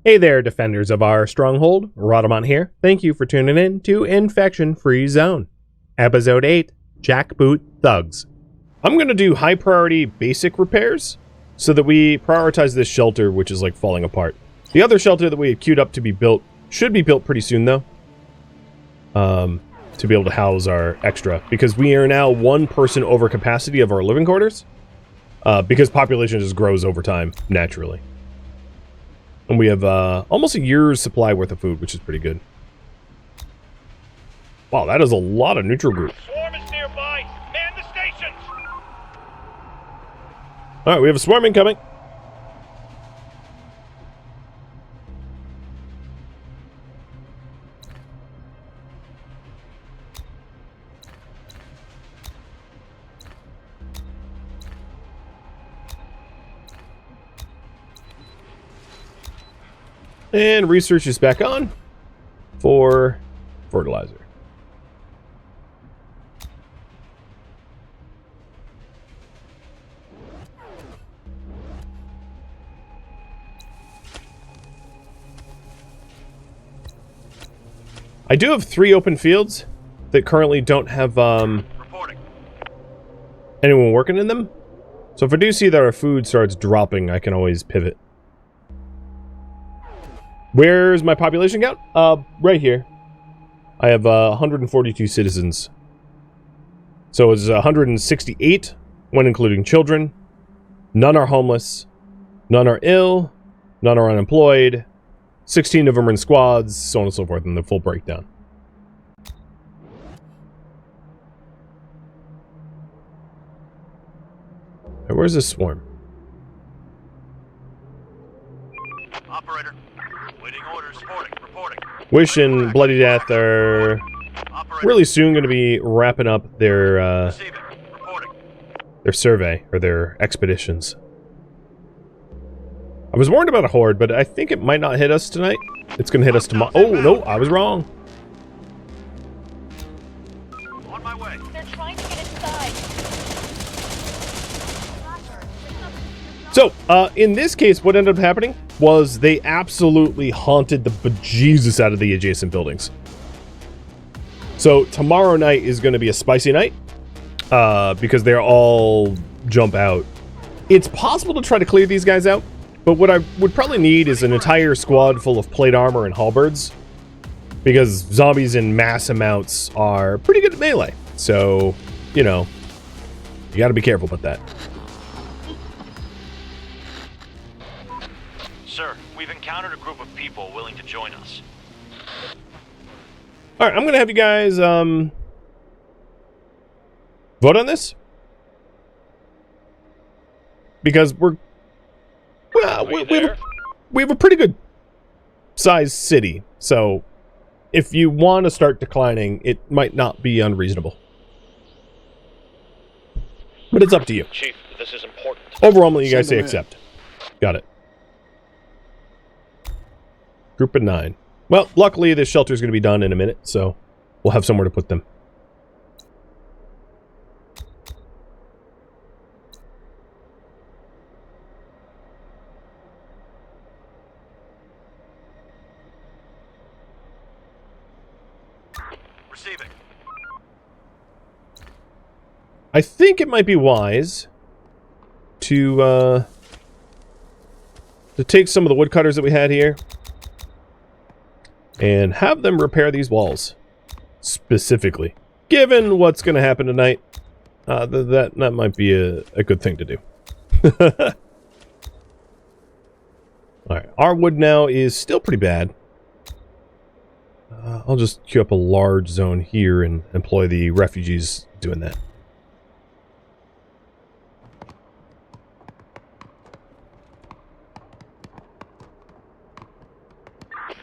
Hey there, defenders of our stronghold. Rhadamant here. Thank you for tuning in to Infection Free Zone. Episode 8, Jackboot Thugs. I'm going to do high priority basic repairs so that we prioritize this shelter, which is like falling apart. The other shelter that we had queued up to be built should be built pretty soon though. To be able to house our extra, because we are now one person over capacity of our living quarters. Because population just grows over time, naturally. And we have almost a year's supply worth of food, which is pretty good. Wow, that is a lot of neutral group. Swarm is nearby. Man the stations. Alright, we have a swarm incoming. And research is back on for fertilizer. I do have 3 open fields that currently don't have anyone working in them. So if I do see that our food starts dropping, I can always pivot. Where's my population count? Right here. I have 142 citizens. So it's 168 when including children. None are homeless. None are ill. None are unemployed. 16 of them are in squads, so on and so forth, in the full breakdown. Right, where's this swarm? Operator. Waiting orders. Reporting. Wish and Bloody Death are really soon going to be wrapping up their survey, or their expeditions. I was warned about a horde, but I think it might not hit us tonight. It's going to hit us tomorrow. Oh, no, I was wrong. On my way. They're trying to get inside. So, in this case, what ended up happening was they absolutely haunted the bejesus out of the adjacent buildings. So, tomorrow night is going to be a spicy night, because they're all jump out. It's possible to try to clear these guys out, but what I would probably need is an entire squad full of plate armor and halberds, because zombies in mass amounts are pretty good at melee. So, you know, you got to be careful about that. Sir, we've encountered a group of people willing to join us. Alright, I'm going to have you guys, vote on this. Because we have a pretty good sized city. So, if you want to start declining, it might not be unreasonable. But it's up to you. Chief, this is important. Overall, you guys say accept. Got it. Group of 9. Well, luckily this shelter is going to be done in a minute, so we'll have somewhere to put them. Receiving. I think it might be wise to take some of the woodcutters that we had here and have them repair these walls, specifically. Given what's going to happen tonight, that might be a good thing to do. Alright, our wood now is still pretty bad. I'll just queue up a large zone here and employ the refugees doing that.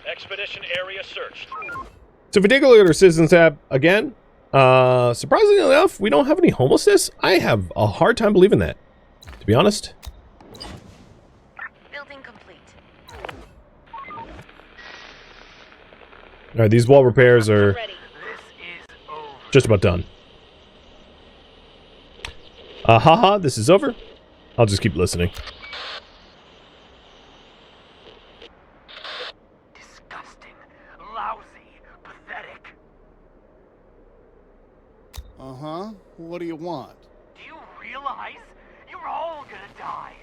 Expedition area searched. So if we take a look at our Citizens tab again, surprisingly enough, we don't have any homelessness. I have a hard time believing that, to be honest. Building complete. Alright, these wall repairs are just about done. Haha, this is over. I'll just keep listening. lousy, pathetic. Uh-huh. What do you want? Do you realize you're all gonna die?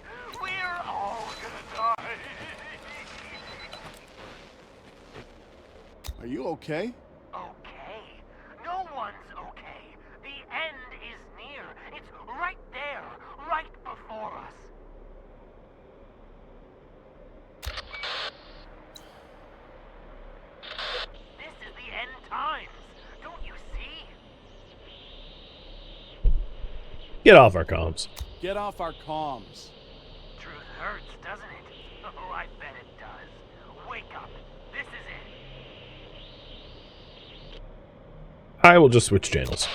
We're all gonna die. Are you okay? Okay. No one's okay. The end is near. It's right there, right before us. This is the end times. Don't you see? Get off our comms. Get off our comms. Truth hurts, doesn't it? Oh, I bet it does. Wake up. This is it. I will just switch channels.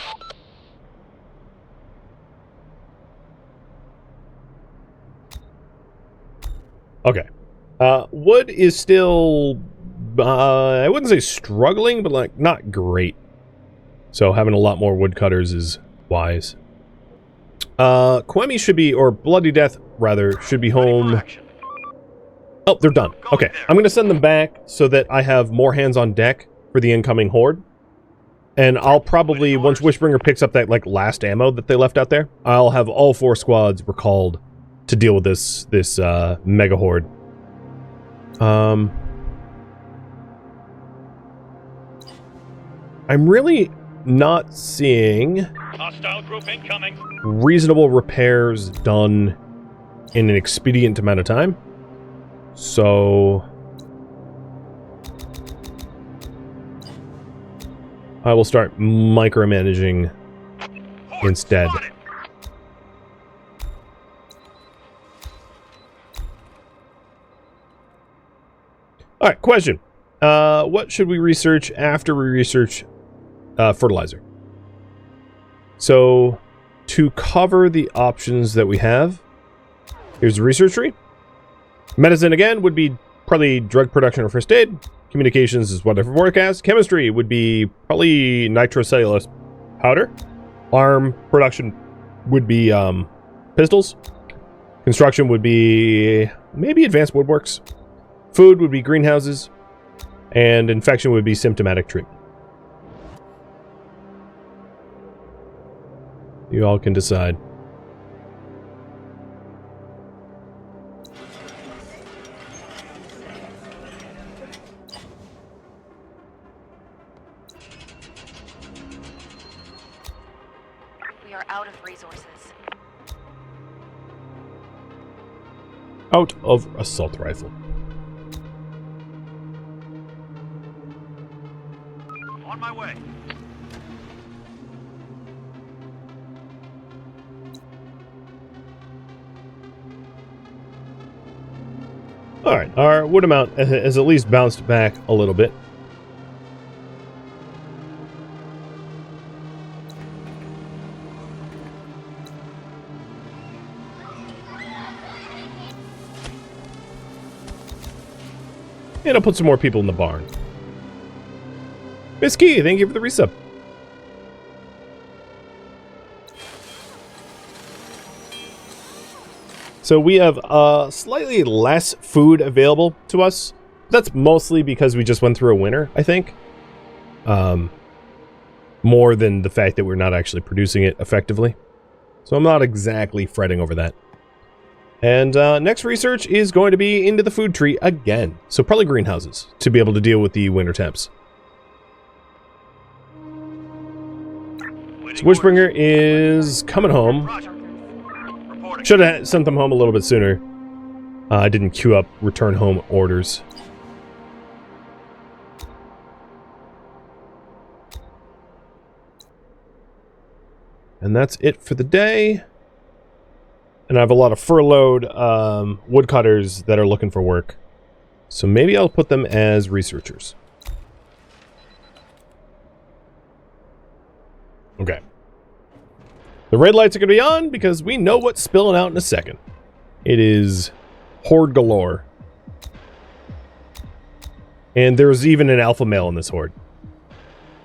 Okay. Wood is still, I wouldn't say struggling, but like not great. So having a lot more woodcutters is wise. Quemi should be, or Bloody Death rather, should be home. Oh, they're done. Okay, I'm going to send them back so that I have more hands on deck for the incoming horde. And I'll probably, once Wishbringer picks up that like last ammo that they left out there, I'll have all 4 squads recalled to deal with this mega horde. I'm really not seeing Hostile group incoming. reasonable repairs done in an expedient amount of time. So I will start micromanaging instead. Alright, question. What should we research after we research fertilizer? So, to cover the options that we have, here's the research tree. Medicine, again, would be probably drug production or first aid. Communications is weather forecast. Chemistry would be probably nitrocellulose powder. Arm production would be pistols. Construction would be maybe advanced woodworks. Food would be greenhouses. And infection would be symptomatic treatment. You all can decide. We are out of resources. Out of assault rifle. On my way. Alright, our wood amount has at least bounced back a little bit. And I'll put some more people in the barn. Miss Key, thank you for the resub. So we have slightly less food available to us. That's mostly because we just went through a winter, I think. More than the fact that we're not actually producing it effectively. So I'm not exactly fretting over that. And next research is going to be into the food tree again. So probably greenhouses to be able to deal with the winter temps. So Wishbringer is coming home. Should have sent them home a little bit sooner. I didn't queue up return home orders. And that's it for the day. And I have a lot of furloughed woodcutters that are looking for work. So maybe I'll put them as researchers. Okay. The red lights are going to be on because we know what's spilling out in a second. It is horde galore. And there's even an alpha male in this horde.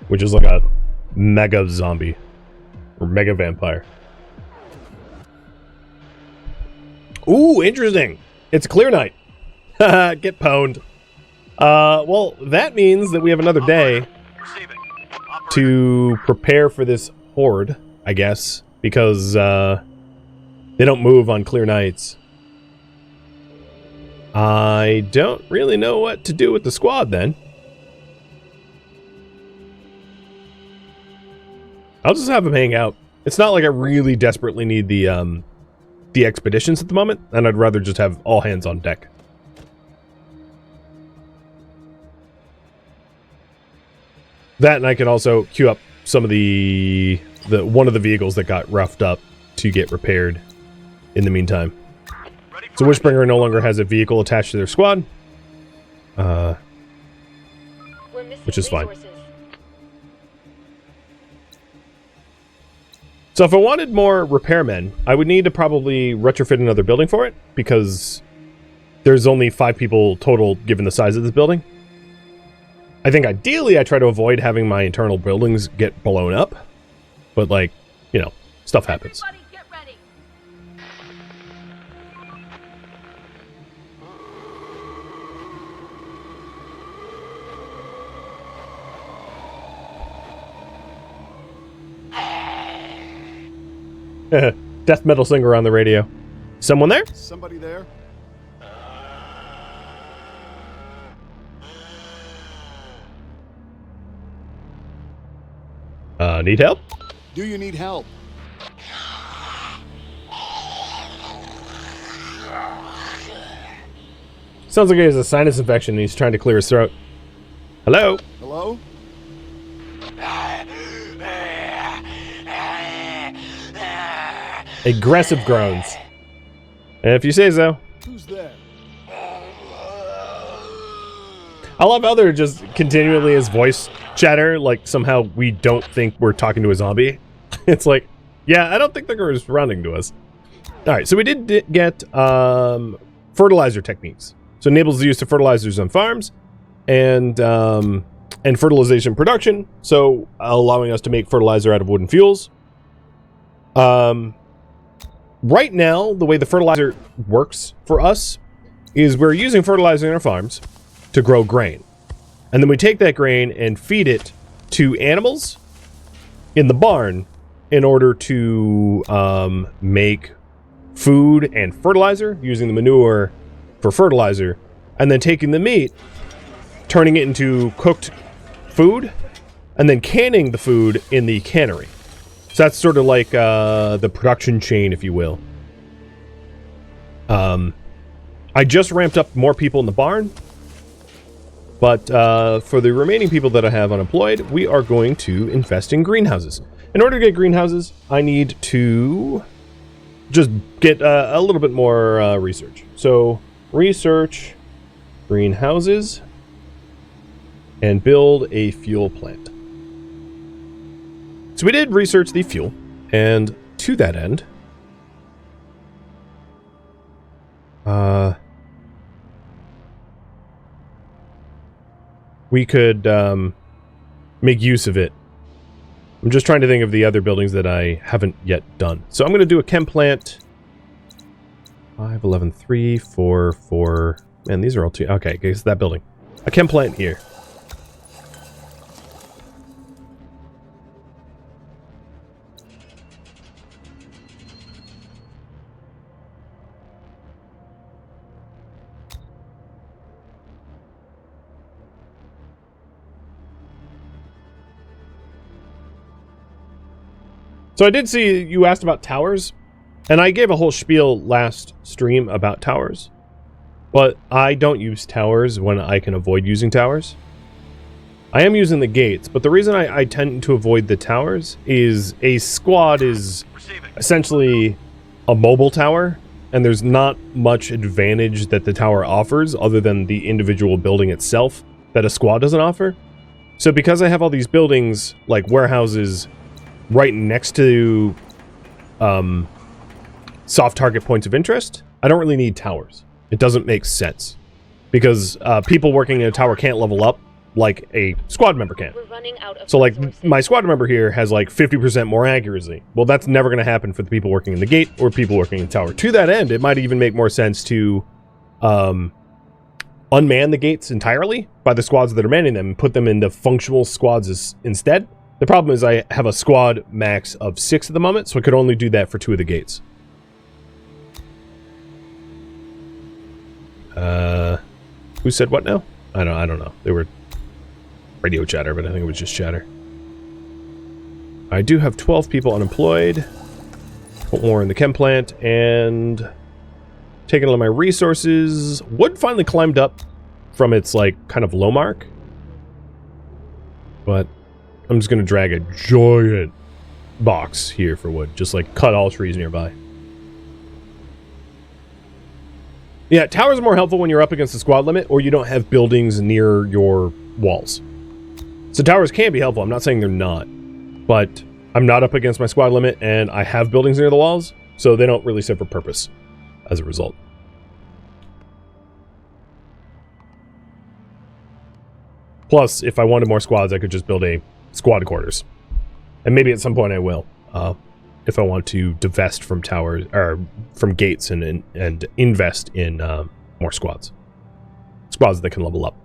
Which is like a mega zombie. Or mega vampire. Ooh, interesting. It's a clear night. Get pwned. Well, that means that we have another day Receiving. to prepare for this horde, I guess, because they don't move on clear nights. I don't really know what to do with the squad then. I'll just have them hang out. It's not like I really desperately need the expeditions at the moment, and I'd rather just have all hands on deck. That, and I can also queue up some of the one of the vehicles that got roughed up to get repaired in the meantime. So Wishbringer no longer has a vehicle attached to their squad, which is fine. So if I wanted more repairmen, I would need to probably retrofit another building for it, because there's only 5 people total given the size of this building. I think ideally I try to avoid having my internal buildings get blown up, but like, you know, stuff happens. Everybody get ready. Death metal singer on the radio. Someone there? Somebody there? Need help? Do you need help? Sounds like he has a sinus infection and he's trying to clear his throat. Hello? Hello? Aggressive groans. If you say so. Who's there? I love how they're just continually his voice chatter, like somehow we don't think we're talking to a zombie. It's like, yeah, I don't think they're responding to us. Alright, so we did get fertilizer techniques. So it enables the use of fertilizers on farms and fertilization production, so allowing us to make fertilizer out of wooden fuels. Right now, the way the fertilizer works for us is we're using fertilizer in our farms to grow grain. And then we take that grain and feed it to animals in the barn in order to make food and fertilizer, using the manure for fertilizer, and then taking the meat, turning it into cooked food, and then canning the food in the cannery. So that's sort of like the production chain, if you will. I just ramped up more people in the barn, but for the remaining people that I have unemployed, we are going to invest in greenhouses. In order to get greenhouses, I need to just get a little bit more research. So research greenhouses and build a fuel plant. So we did research the fuel, and to that end, we could make use of it. I'm just trying to think of the other buildings that I haven't yet done. So I'm going to do a chem plant. 5, 11, 3, 4, 4. Man, these are all two. Okay, guess that building. A chem plant here. So I did see you asked about towers, and I gave a whole spiel last stream about towers, but I don't use towers when I can avoid using towers. I am using the gates, but the reason I tend to avoid the towers is a squad is essentially a mobile tower, and there's not much advantage that the tower offers other than the individual building itself that a squad doesn't offer. So because I have all these buildings, like warehouses, right next to soft target points of interest, I don't really need towers. It doesn't make sense because people working in a tower can't level up like a squad member can. We're running out of So like resources. my squad member here has like 50% more accuracy. Well, that's never going to happen for the people working in the gate or people working in the tower. To that end, it might even make more sense to unman the gates entirely by the squads that are manning them and put them into functional squads instead. The problem is I have a squad max of 6 at the moment, so I could only do that for 2 of the gates. Who said what now? I don't know. They were radio chatter, but I think it was just chatter. I do have 12 people unemployed. Put more in the chem plant, and taking all of my resources. Wood finally climbed up from its, like, kind of low mark. But I'm just going to drag a giant box here for wood. Just, like, cut all trees nearby. Yeah, towers are more helpful when you're up against the squad limit or you don't have buildings near your walls. So towers can be helpful. I'm not saying they're not. But I'm not up against my squad limit and I have buildings near the walls, so they don't really serve a purpose as a result. Plus, if I wanted more squads, I could just build a squad quarters. And maybe at some point I will. If I want to divest from towers or from gates and invest in more squads that can level up.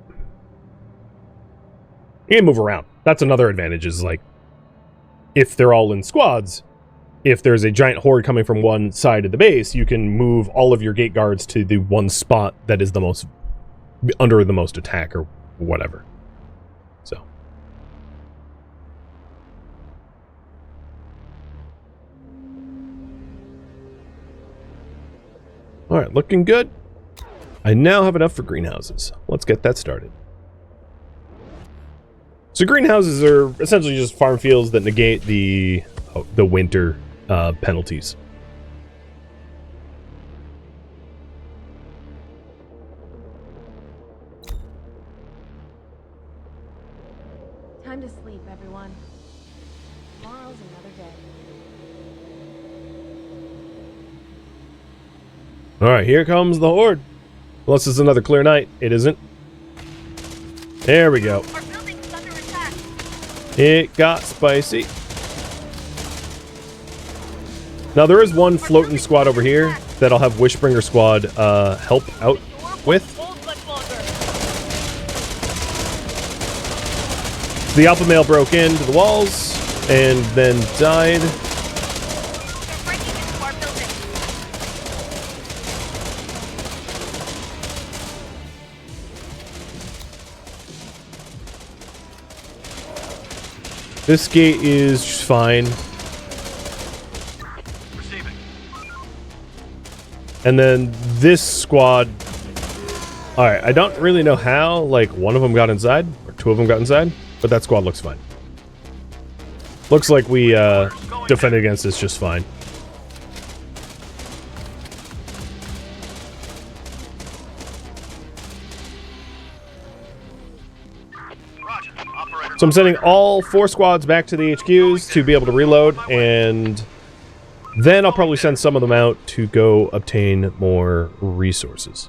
You can move around. That's another advantage. Is like if they're all in squads, if there's a giant horde coming from one side of the base, you can move all of your gate guards to the one spot that is the most under the most attack or whatever. So. Alright, looking good. I now have enough for greenhouses. Let's get that started. So greenhouses are essentially just farm fields that negate the winter penalties. Time to sleep, everyone. Tomorrow's another day. Alright, here comes the horde. Unless it's another clear night. It isn't. There we go. Our building's under attack. It got spicy. Now there is one floating squad over here that I'll have Wishbringer squad help out with. So the alpha male broke into the walls and then died. They're breaking into our building. This gate is fine. Receiving. And then this squad... Alright, I don't really know how, like, one of them got inside, or 2 of them got inside, but that squad looks fine. Looks like we defended against this just fine. Roger. Operator. So I'm sending all 4 squads back to the HQs to be able to reload, and then I'll probably send some of them out to go obtain more resources.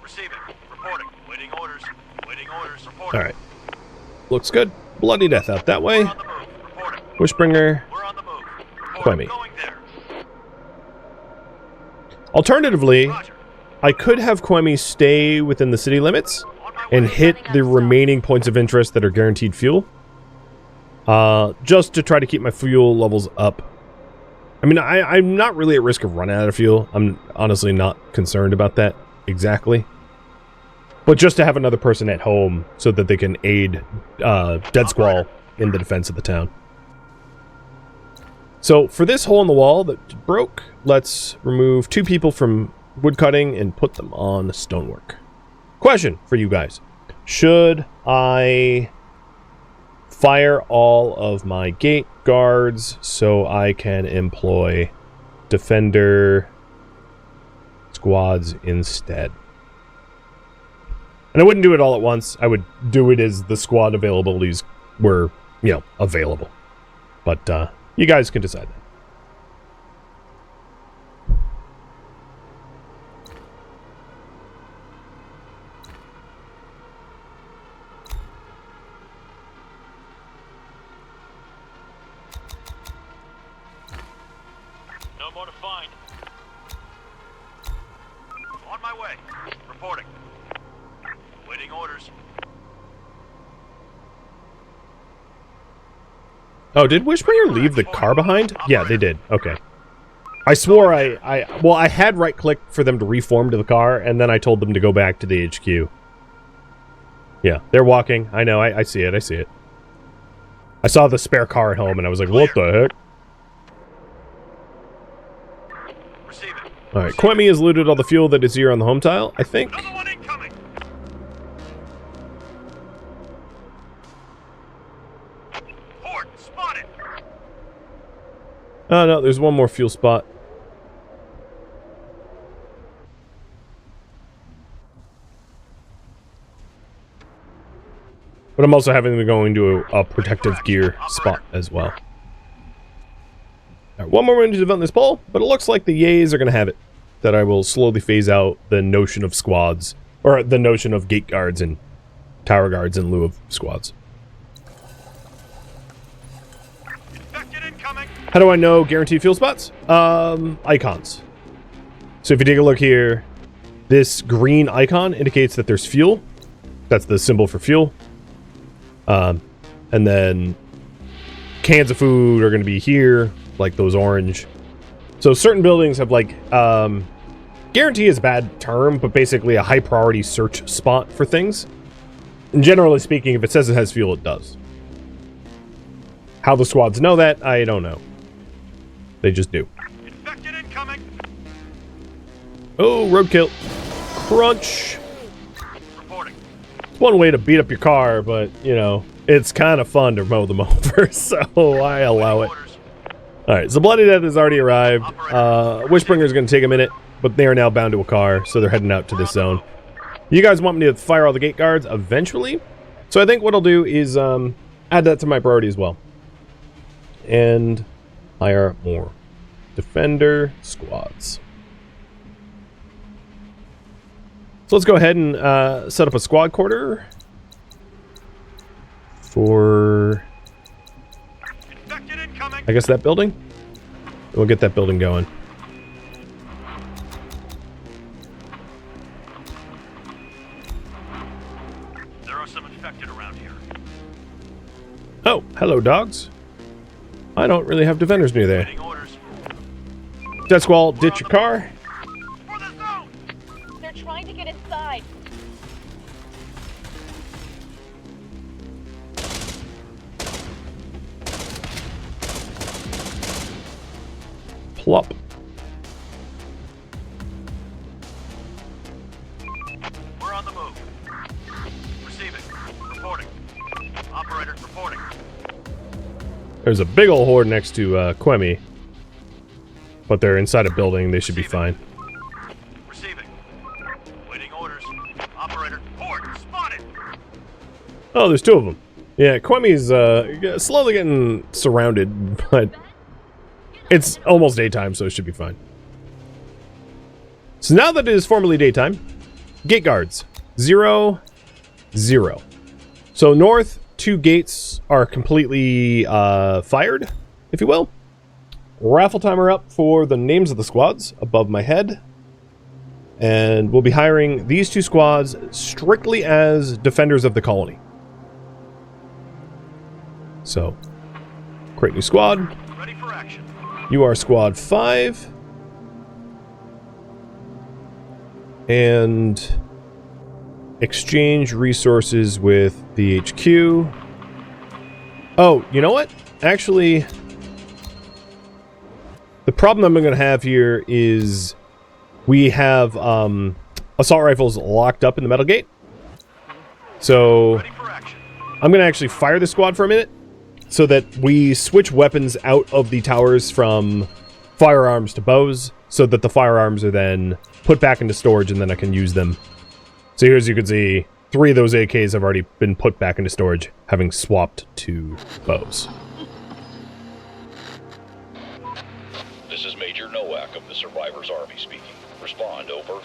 Receiving. Reporting. Waiting orders. Waiting orders. Reporting. Alright. Looks good. Bloody death out that way. We're on the move. Reporting. Wishbringer. We're on the move. By Reporting. me. Going there. Alternatively, Roger. I could have Kwemi stay within the city limits On my and way. hit the remaining points of interest that are guaranteed fuel. Just to try to keep my fuel levels up. I mean, I'm not really at risk of running out of fuel. I'm honestly not concerned about that exactly. But just to have another person at home so that they can aid Dead Squall in the defense of the town. So for this hole in the wall that broke, let's remove 2 people from woodcutting and put them on stonework. Question for you guys. Should I fire all of my gate guards so I can employ defender squads instead? And I wouldn't do it all at once. I would do it as the squad availabilities were, you know, available. But you guys can decide that. No more to find. On my way. Reporting. Waiting orders. Oh, did Wishbringer leave the car behind? Yeah, they did. Okay. I swore I had right-clicked for them to reform to the car, and then I told them to go back to the HQ. Yeah, they're walking. I know, I see it, I see it. I saw the spare car at home, and I was like, what the heck? Receiving. Alright, Quemi has looted all the fuel that is here on the home tile, I think. Another one incoming. Horde spotted. Oh, no, there's one more fuel spot. But I'm also having them going to a protective gear spot as well. Alright, one more minute to develop this poll, but it looks like the yays are going to have it. That I will slowly phase out the notion of squads, or the notion of gate guards and tower guards in lieu of squads. Infected incoming. How do I know guaranteed fuel spots? Icons. So if you take a look here, this green icon indicates that there's fuel. That's the symbol for fuel. And then cans of food are going to be here, like those orange. So certain buildings have like, guarantee is a bad term, but basically a high priority search spot for things. And generally speaking, if it says it has fuel, it does. How the squads know that, I don't know. They just do. Infected incoming. Oh, roadkill. Crunch. Reporting. One way to beat up your car, but, you know, it's kind of fun to mow them over, so I allow it. Orders. Alright, so Bloody Death has already arrived. Wishbringer's going to take a minute, but they are now bound to a car, so they're heading out to this zone. You guys want me to fire all the gate guards eventually? So I think what I'll do is add that to my priority as well. And hire more defender squads. So let's go ahead and set up a squad quarter for, Infected incoming. I guess, that building. We'll get that building going. There are some infected around here. Oh, hello, dogs. I don't really have defenders near there. Waiting orders. Death Squall, ditch your car. For the zone. They're trying to get inside. Plop. We're on the move. Receiving. Reporting. Operator reporting. There's a big old horde next to Quemi. But they're inside a building. They should be fine. Receiving. Waiting orders. Operator. Horde spotted. Oh, there's two of them. Yeah, Quemi's slowly getting surrounded, but it's almost daytime, so it should be fine. So now that it is formally daytime, gate guards. 0, 0. So north, 2 gates are completely fired, if you will. Raffle timer up for the names of the squads above my head. And we'll be hiring these 2 squads strictly as defenders of the colony. So, create new squad. Ready for action. You are squad 5. And exchange resources with the HQ. Oh, you know what? Actually, the problem I'm going to have here is we have assault rifles locked up in the metal gate. So Ready for action. I'm going to actually fire the squad for a minute so that we switch weapons out of the towers from firearms to bows so that the firearms are then put back into storage and then I can use them. So here, as you can see, 3 of those AKs have already been put back into storage, having swapped to bows. This is Major Nowak of the Survivors Army speaking. Respond, over.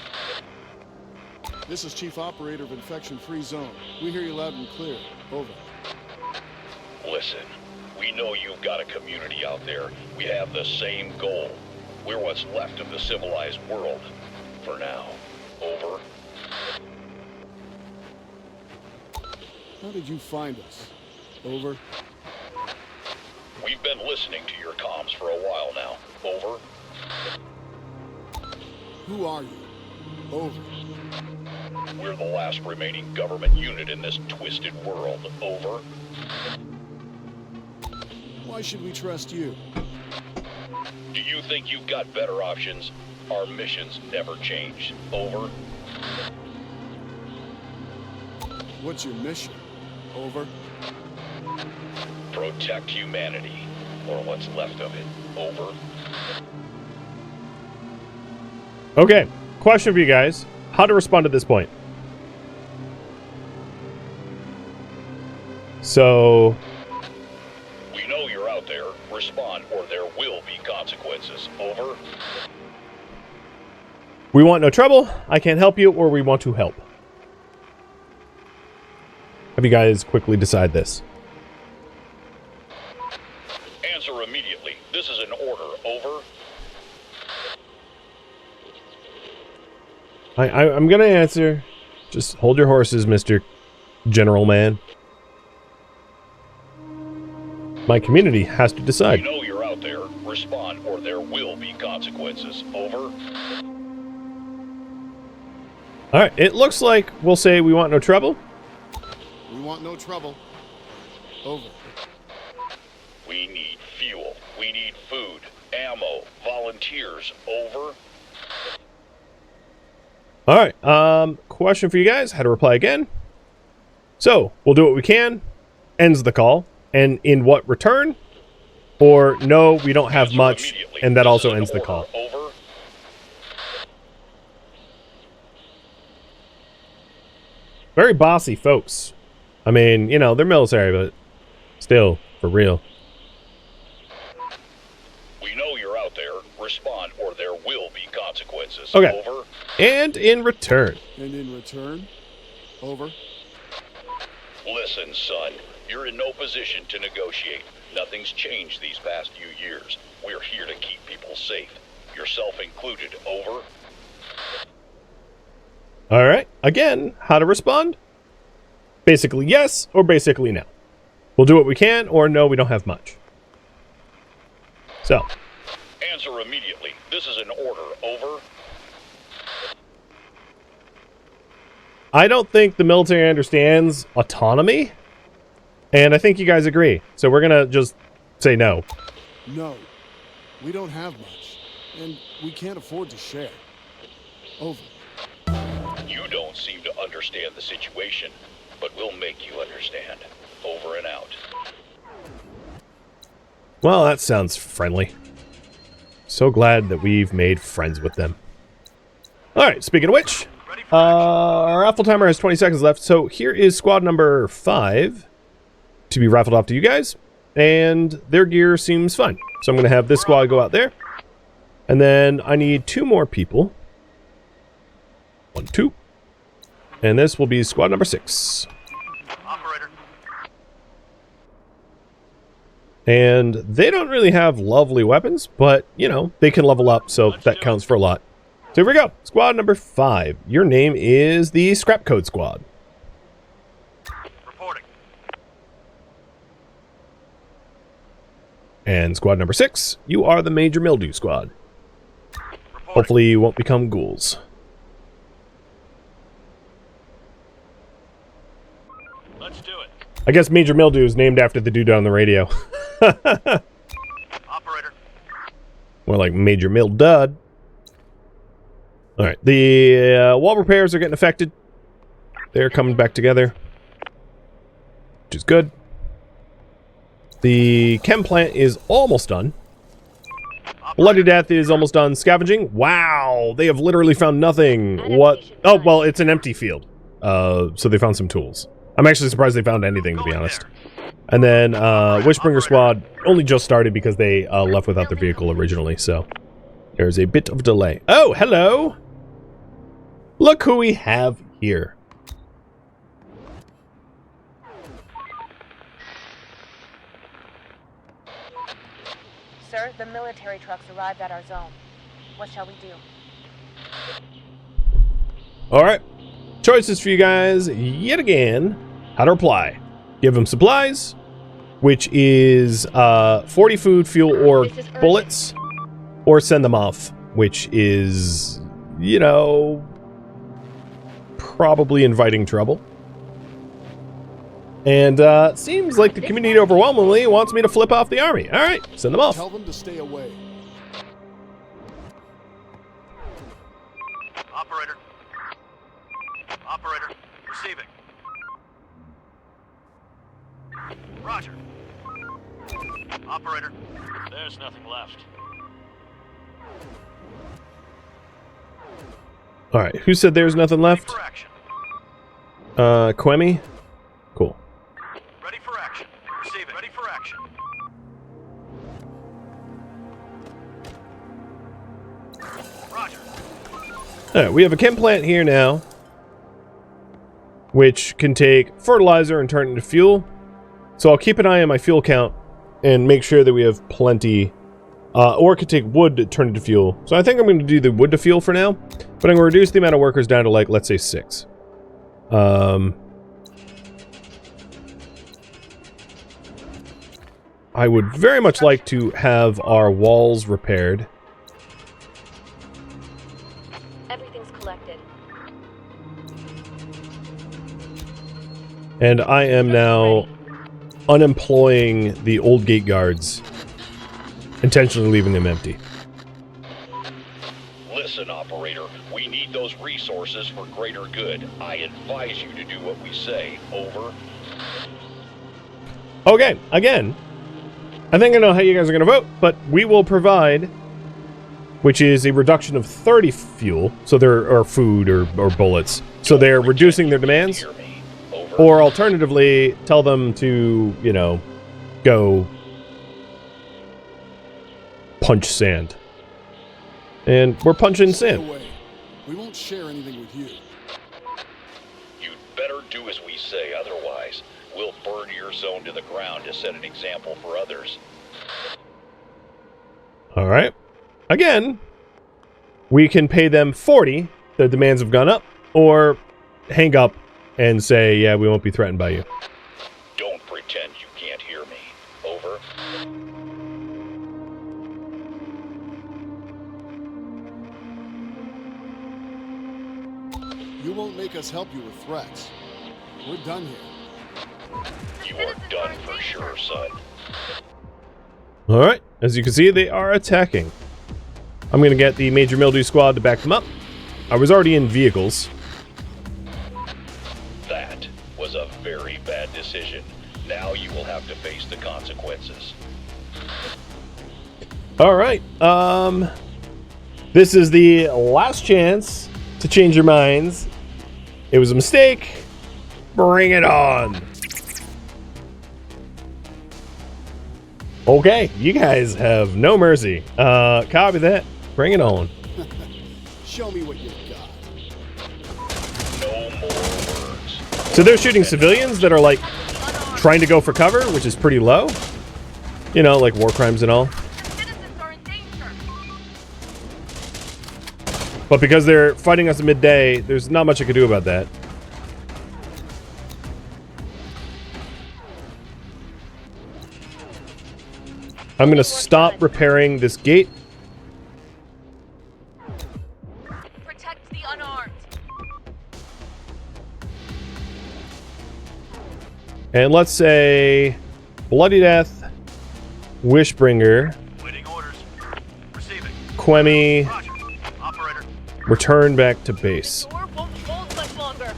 This is Chief Operator of Infection Free Zone. We hear you loud and clear. Over. Listen, we know you've got a community out there. We have the same goal. We're what's left of the civilized world. For now. Over. How did you find us? Over. We've been listening to your comms for a while now. Over. Who are you? Over. We're the last remaining government unit in this twisted world. Over. Why should we trust you? Do you think you've got better options? Our missions never change. Over. What's your mission? Over. Protect humanity. Or what's left of it. Over. Okay, question for you guys. How to respond at this point? So, We know you're out there. Respond or there will be consequences. Over. we want no trouble, I can't help you, or we want to help. Have you guys quickly decide this? Answer immediately. This is an order. Over. I'm gonna answer. Just hold your horses, Mr. General Man. My community has to We decide. know you're out there. Respond or there will be consequences. Over. Alright, it looks like we'll say we want no trouble. We want no trouble. Over. We need fuel. We need food, ammo, volunteers. Over. Alright, question for you guys, how to reply again. So, we'll do what we can, ends the call, and in what return? Or, no, we don't have Answer much, immediately. and that This also is an ends the order. call. Over. Very bossy folks. I mean, you know, they're military, but still, for real. We know you're out there. Respond or there will be consequences. Okay. Over. And in return. And in return? Over. Listen, son. You're in no position to negotiate. Nothing's changed these past few years. We're here to keep people safe. Yourself included. Over. Alright, again, how to respond? Basically yes, or basically no. We'll do what we can, or no, we don't have much. So, Answer immediately. This is an order. Over. I don't think the military understands autonomy, and I think you guys agree. So we're gonna just say no. No. We don't have much. And we can't afford to share. Over. You don't seem to understand the situation, but we'll make you understand. Over and out. Well, that sounds friendly. So glad that we've made friends with them. Alright, speaking of which, our raffle timer has 20 seconds left, so here is squad number 5 to be raffled off to you guys, and their gear seems fine. So I'm going to have this squad go out there, and then I need 2 more people. 1, 2. And this will be squad number 6. Operator. And they don't really have lovely weapons, but, you know, they can level up, so that counts for a lot. So here we go. Squad number 5. Your name is the Scrap Code Squad. Reporting. And squad number 6, you are the Major Mildew Squad. Reporting. Hopefully you won't become ghouls. Let's do it. I guess Major Mildew is named after the dude on the radio. Operator. More like Major Mildud. Alright, the wall repairs are getting affected. They're coming back together, which is good. The chem plant is almost done. Bloody Death is almost done scavenging. Wow, they have literally found nothing. What? Oh, well, it's an empty field. So they found some tools. I'm actually surprised they found anything, to be honest. And then Wishbringer Squad only just started because they left without their vehicle originally, so there's a bit of delay. Oh, hello! Look who we have here. Sir, the military trucks arrived at our zone. What shall we do? All right. Choices for you guys yet again. How to reply. Give them supplies, which is 40 food, fuel, or bullets, or send them off, which is, you know, probably inviting trouble. And seems like the community overwhelmingly wants me to flip off the army. All right, send them off. Tell them to stay away. Operator. Operator, receiving. Roger. Operator, there's nothing left. All right, who said there's nothing left? For action. Quemi? Cool. Ready for action. Receiving. Ready for action. Roger. All right, we have a chem plant here now, which can take fertilizer and turn it into fuel. So I'll keep an eye on my fuel count and make sure that we have plenty. Or it could take wood to turn into fuel. So I think I'm going to do the wood to fuel for now, but I'm going to reduce the amount of workers down to, like, let's say 6. I would very much like to have our walls repaired. Everything's collected. And I am now unemploying the old gate guards, intentionally leaving them empty. Listen, operator, we need those resources for greater good. I advise you to do what we say. Over. Okay, again, I think I know how you guys are going to vote, but we will provide, which is a reduction of 30 fuel, so there are food or bullets. So they're reducing their demands. Hear me. Over. Or alternatively, tell them to, you know, go punch sand. And we're punching Stay sand. away. We won't share anything with you. You'd better do as we say, otherwise we'll burn your zone to the ground to set an example for others. All right. Again, we can pay them 40. The demands have gone up. Or hang up and say, yeah, we won't be threatened by you. Don't pretend you can't hear me. Over. You won't make us help you with threats. We're done here. You are done for sure, son. All right. As you can see, they are attacking. I'm going to get the Major Mildew Squad to back them up. I was already in vehicles. That was a very bad decision. Now you will have to face the consequences. All right. This is the last chance to change your minds. It was a mistake. Bring it on. Okay, you guys have no mercy. Copy that. Bring it on. Show me what you've got. No more words. So they're shooting civilians that are, like, trying to go for cover, which is pretty low. You know, like war crimes and all. Citizens are in danger. But because they're fighting us at midday, there's not much I can do about that. I'm going to stop repairing this gate. Protect the unarmed. And let's say Bloody Death, Wishbringer, Waiting orders. Receiving. Quemi, Roger. Operator. return back to base. Door won't hold much longer.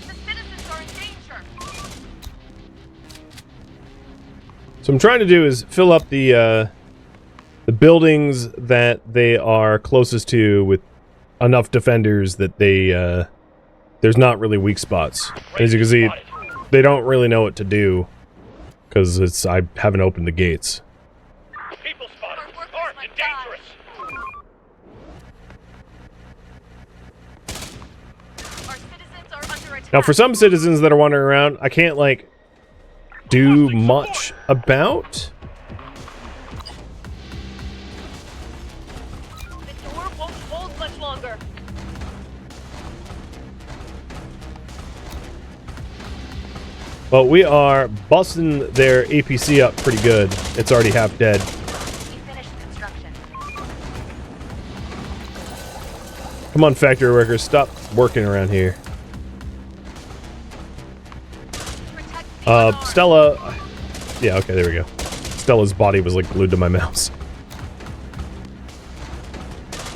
The citizens are in danger. So I'm trying to do is fill up the buildings that they are closest to with enough defenders that they there's not really weak spots. As you can see, they don't really know what to do because I haven't opened the gates. People spotted. Our workers Armed might and die. dangerous. attack. Now, for some citizens that are wandering around, I can't, like, do much about. The door won't hold much longer. But we are busting their APC up pretty good. It's already half dead. You finished construction. Come on, factory workers, stop working around here. Protect the unarmed. Stella... Yeah, okay, there we go. Stella's body was, like, glued to my mouse.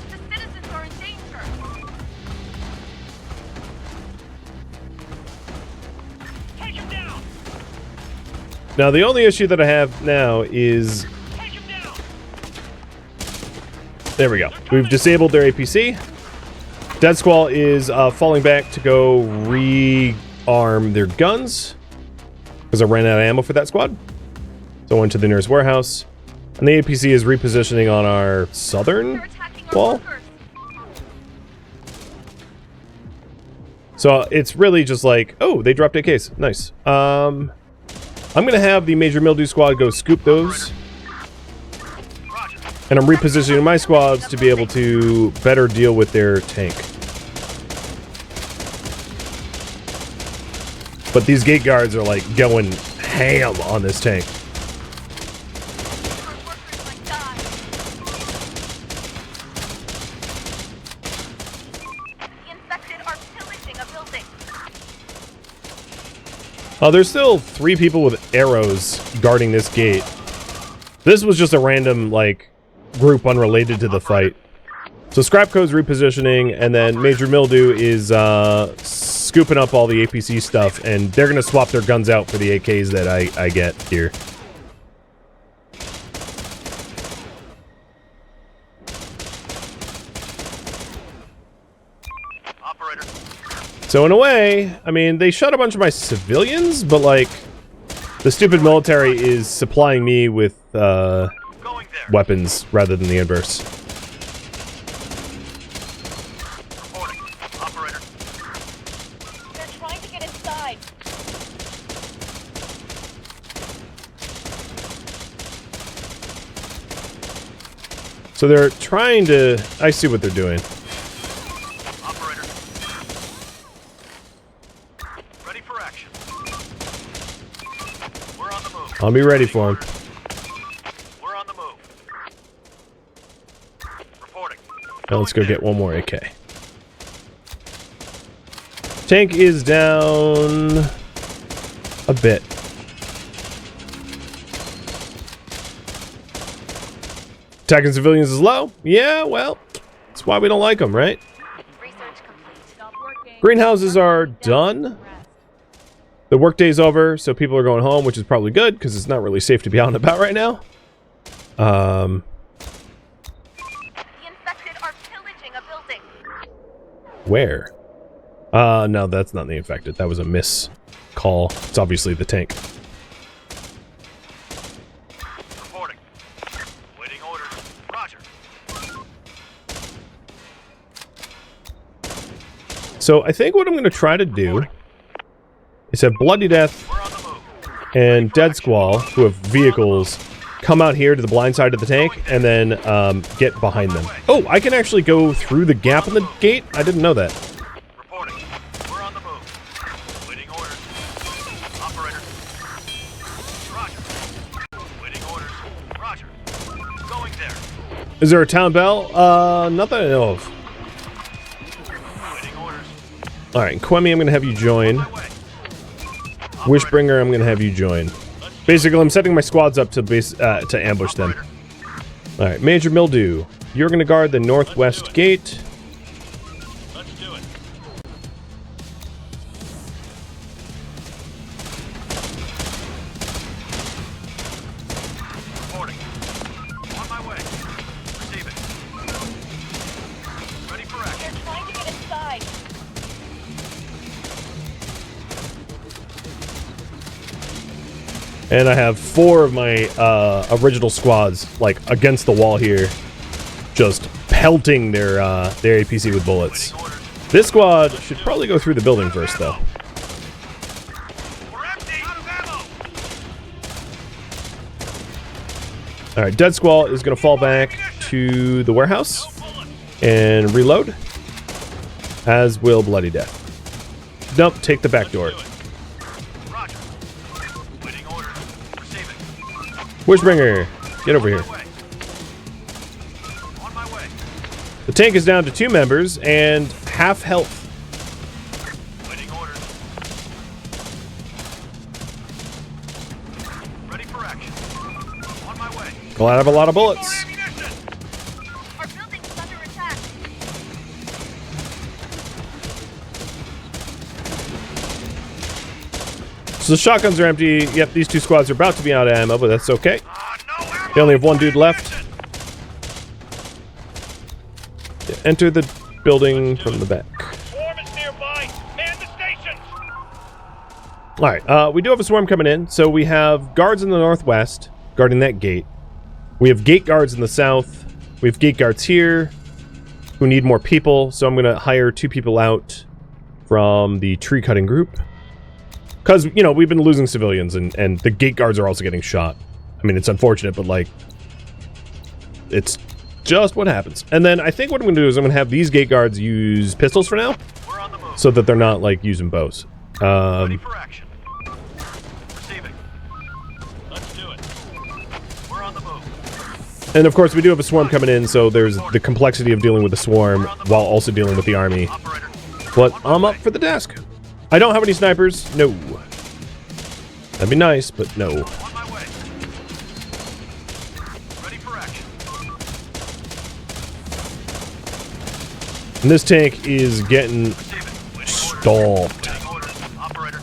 The citizens are in danger. Take him down! Now, the only issue that I have now is... Take him down! There we go. We've disabled their APC. Dead Squall is falling back to go re-arm their guns. Because I ran out of ammo for that squad. So I went to the nearest warehouse. And the APC is repositioning on our southern They're attacking our wall. workers. So it's really just like, oh, they dropped AKs. Nice. I'm going to have the Major Mildew squad go scoop those. And I'm repositioning my squads to be able to better deal with their tank. But these gate guards are like going ham on this tank. Our workers might die. The infected are pillaging a building. Oh, there's still 3 people with arrows guarding this gate. This was just a random, like, group unrelated to the fight. So Scrapco's repositioning, and then Major Mildew is scooping up all the APC stuff, and they're going to swap their guns out for the AKs that I get here. Operator. So in a way, I mean, they shot a bunch of my civilians, but, like, the stupid military is supplying me with Going there. weapons rather than the inverse. Reporting. Operator. They're trying to get inside. So they're trying to... I see what they're doing. Operator. Ready for action. We're on the move. I'll be ready for them. We're on the move. Reporting. Now let's go get one more AK. Tank is down a bit. Attacking civilians is low? Yeah, well, that's why we don't like them, right? Research complete. Stop working. Greenhouses are done. The workday's over, so people are going home, which is probably good, because it's not really safe to be out and about right now. The infected are pillaging a building. Where? No, that's not the infected. That was a miss call. It's obviously the tank. Reporting. Waiting orders. Roger. So I think what I'm going to try to do is have Bloody Death We're on the move. and Dead Squall, who have vehicles, come out here to the blind side of the tank and then get behind them. Oh, I can actually go through the gap in the gate? I didn't know that. Reporting. We're on the move. Waiting orders. Operator. Roger. Waiting orders. Roger. Going there. Is there a town bell? Not that I know of. Waiting orders. Alright, Quemi, I'm going to have you join. My way. Wishbringer, I'm going to have you join. Basically, I'm setting my squads up to ambush them. Alright, Major Mildew, you're going to guard the northwest gate. Let's do it. Reporting. On my way. Receiving. Ready for action. They're trying to get inside. And I have 4 of my original squads, like, against the wall here, just pelting their APC with bullets. Waiting orders. This squad should probably go through the building first, though. We're empty. Out of ammo. All right, Dead Squall is going to fall back to the warehouse and reload, as will Bloody Death. Nope, take the back door. Roger. Waiting orders. Receiving. Wishbringer, get over here. On my way. The tank is down to 2 members and half health. Waiting orders. Ready for action. On my way. Glad I have a lot of bullets. Ammunition. Our building's under attack. So the shotguns are empty. Yep, these 2 squads are about to be out of ammo, but that's okay. No ammo. They only have 1 dude left. Enter the building from the back. Swarm is nearby. Man the stations. Alright, we do have a swarm coming in. So we have guards in the northwest guarding that gate. We have gate guards in the south. We have gate guards here who need more people. So I'm going to hire 2 people out from the tree cutting group. Because, you know, we've been losing civilians and the gate guards are also getting shot. I mean, it's unfortunate, but like, it's just what happens. And then I think what I'm going to do is I'm going to have these gate guards use pistols for now. We're on the move. So that they're not, like, using bows. Ready for action. Receiving. Let's do it. We're on the move. And of course, we do have a swarm coming in, so there's the complexity of dealing with the swarm while also dealing with the army. Operator. But I'm up for the task. I don't have any snipers. No. That'd be nice, but no. On my way. Ready for action. And this tank is getting Receiving. stomped. Waiting orders. Operator.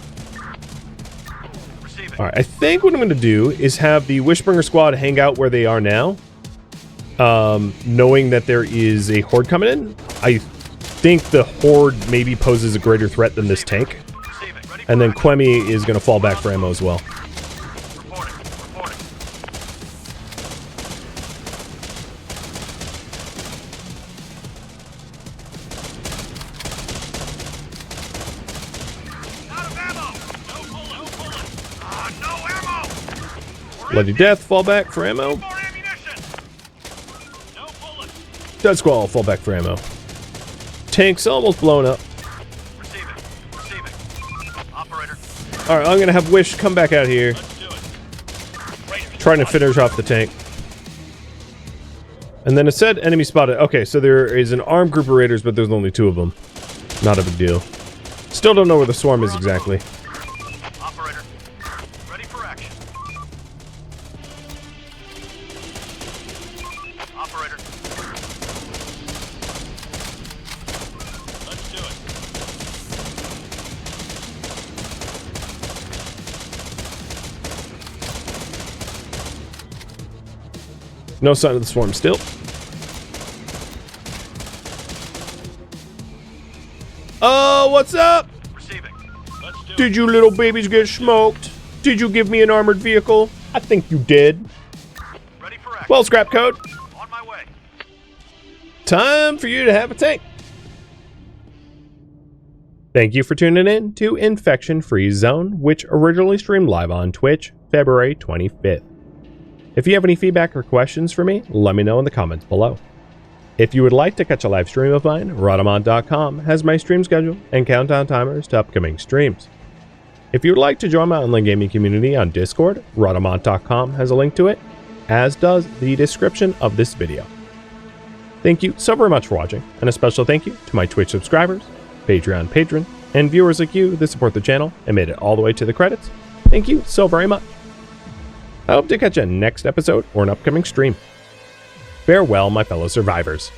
Receiving. Alright, I think what I'm going to do is have the Wishbringer squad hang out where they are now. Knowing that there is a horde coming in. I think the horde maybe poses a greater threat than this tank. Receiving. Ready for And then action. Quemi is going to fall back for ammo as well. Reporting. Reporting. Out of ammo. No bullet. No bullet. No ammo. Bloody Death, fall back for ammo. More ammunition. No bullets. Dead Squall, fall back for ammo. Tank's almost blown up. Receiving. Receiving. Operator. Alright, I'm going to have Wish come back out here. Let's do it. Raiders. Trying to finish off the tank. And then it said enemy spotted. Okay, so there is an armed group of raiders, but there's only 2 of them. Not a big deal. Still don't know where the swarm is exactly. Operator. Ready for action. Operator. Let's do it. No sign of the swarm still. Oh, what's up? Receiving. Let's do it. Did you little babies get smoked? Did you give me an armored vehicle? I think you did. Ready for action. Well, scrap code. On my way. Time for you to have a tank. Thank you for tuning in to Infection Free Zone, which originally streamed live on Twitch, February 25th. If you have any feedback or questions for me, let me know in the comments below. If you would like to catch a live stream of mine, Rhadamant.com has my stream schedule and countdown timers to upcoming streams. If you would like to join my online gaming community on Discord, Rhadamant.com has a link to it, as does the description of this video. Thank you so very much for watching, and a special thank you to my Twitch subscribers, Patreon patron, and viewers like you that support the channel and made it all the way to the credits. Thank you so very much. I hope to catch you next episode or an upcoming stream. Farewell, my fellow survivors.